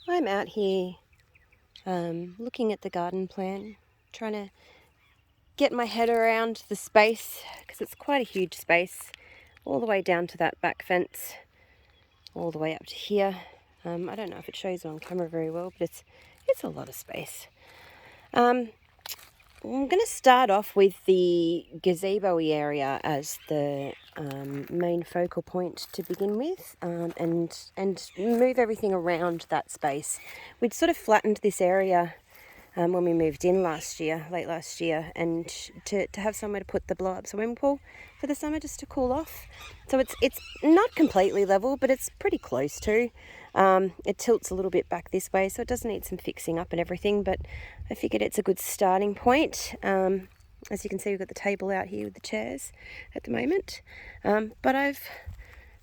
I'm out here looking at the garden plan, trying to get my head around the space, because it's quite a huge space, all the way down to that back fence, all the way up to here. I don't know if it shows on camera very well, but it's a lot of space. I'm going to start off with the gazebo-y area as the main focal point to begin with, and move everything around that space. We'd sort of flattened this area when we moved in late last year, and to have somewhere to put the blow-up swimming pool for the summer just to cool off. So it's not completely level, but it's pretty close to. It tilts a little bit back this way, so it does need some fixing up and everything, but I figured it's a good starting point. As you can see, we've got the table out here with the chairs at the moment, but I've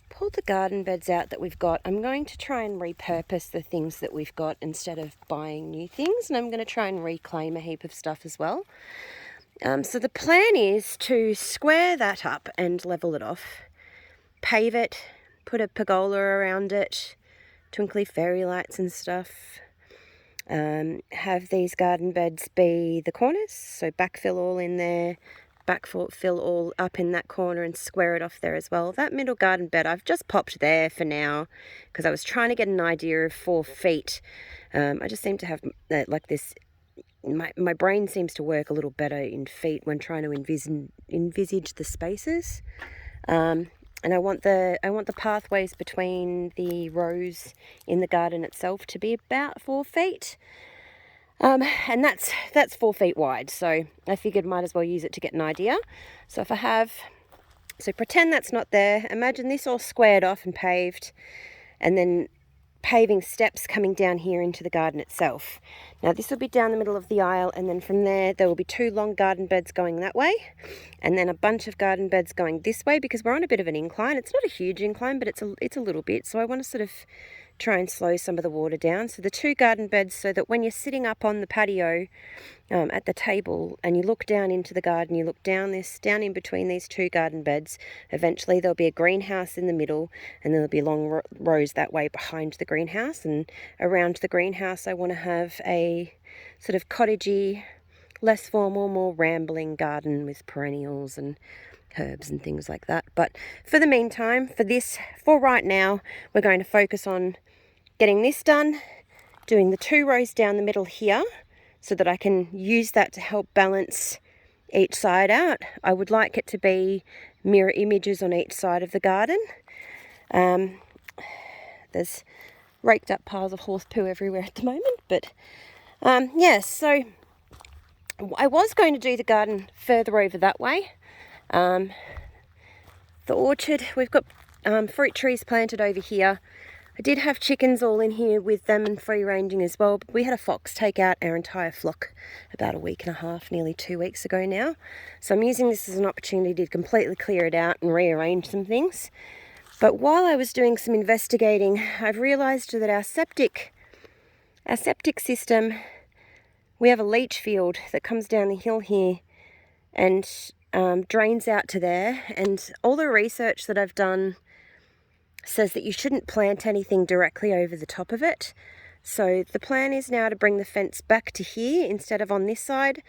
pulled the garden beds out that we've got. I'm going to try and repurpose the things that we've got instead of buying new things, and I'm going to try and reclaim a heap of stuff as well. So the plan is to square that up and level it off, pave it, put a pergola around it, twinkly fairy lights and stuff, have these garden beds be the corners, so backfill all in there, backfill all up in that corner and square it off there as well. That middle garden bed I've just popped there for now because I was trying to get an idea of 4 feet. I just seem to have like this, my brain seems to work a little better in feet when trying to envisage the spaces. And I want the pathways between the rows in the garden itself to be about 4 feet. And that's 4 feet wide, so I figured might as well use it to get an idea. So pretend that's not there. Imagine this all squared off and paved, and then paving steps coming down here into the garden itself. Now this will be down the middle of the aisle, and then from there will be 2 long garden beds going that way, and then a bunch of garden beds going this way, because we're on a bit of an incline. It's not a huge incline, but it's a little bit, so I want to sort of try and slow some of the water down. So the 2 garden beds, so that when you're sitting up on the patio at the table and you look down into the garden, you look down in between these 2 garden beds, eventually there'll be a greenhouse in the middle, and there'll be long rows that way behind the greenhouse, and around the greenhouse I want to have a sort of cottagey, less formal, more rambling garden with perennials and herbs and things like that. But for the meantime, for right now, we're going to focus on getting this done, doing the 2 rows down the middle here, so that I can use that to help balance each side out. I would like it to be mirror images on each side of the garden. There's raked up piles of horse poo everywhere at the moment, but so I was going to do the garden further over that way. The orchard, we've got fruit trees planted over here. I did have chickens all in here with them and free ranging as well, but we had a fox take out our entire flock about a week and a half, nearly 2 weeks ago now. So I'm using this as an opportunity to completely clear it out and rearrange some things. But while I was doing some investigating, I've realised that our septic system, we have a leach field that comes down the hill here and drains out to there, and all the research that I've done says that you shouldn't plant anything directly over the top of it. So the plan is now to bring the fence back to here instead of on this side,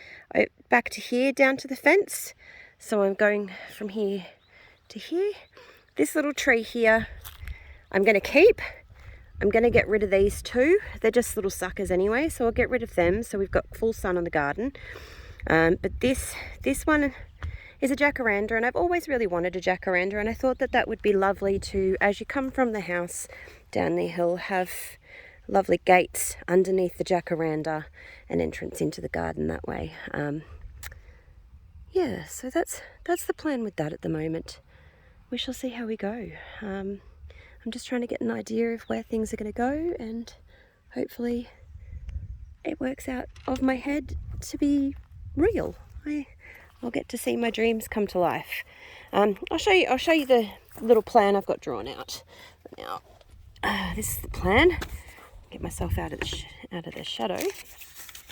back to here down to the fence. So I'm going from here to here. This little tree here I'm going to keep. I'm going to get rid of these 2. They're just little suckers anyway, so I'll get rid of them so we've got full sun on the garden. But this one is a jacaranda, and I've always really wanted a jacaranda, and I thought that would be lovely to, as you come from the house down the hill, have lovely gates underneath the jacaranda and entrance into the garden that way. So that's the plan with that at the moment. We shall see how we go. I'm just trying to get an idea of where things are going to go, and hopefully it works out of my head to be real. I'll get to see my dreams come to life. I'll show you the little plan I've got drawn out. Now, this is the plan. Get myself out of the shadow.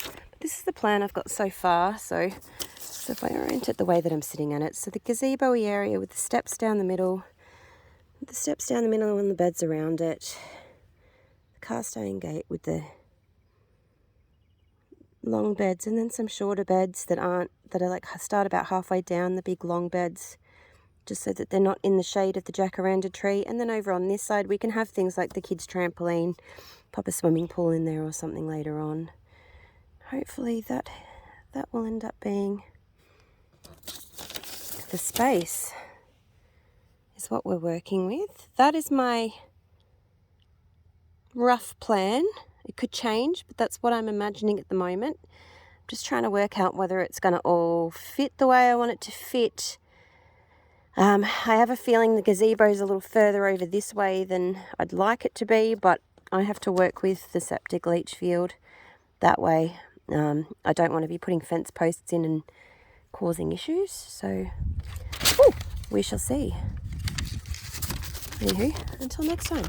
But this is the plan I've got so far. So if I orient it the way that I'm sitting in it, so the gazebo-y area with the steps down the middle and the beds around it, cast iron gate with the long beds, and then some shorter beds that are like start about halfway down the big long beds, just so that they're not in the shade of the jacaranda tree. And then over on this side we can have things like the kids' trampoline, pop a swimming pool in there or something later on. Hopefully that will end up being the space, is what we're working with. That is my rough plan. It could change, but that's what I'm imagining at the moment. I'm just trying to work out whether it's going to all fit the way I want it to fit. I have a feeling the gazebo is a little further over this way than I'd like it to be, but I have to work with the septic leach field that way. I don't want to be putting fence posts in and causing issues, so we shall see. Anywho, until next time.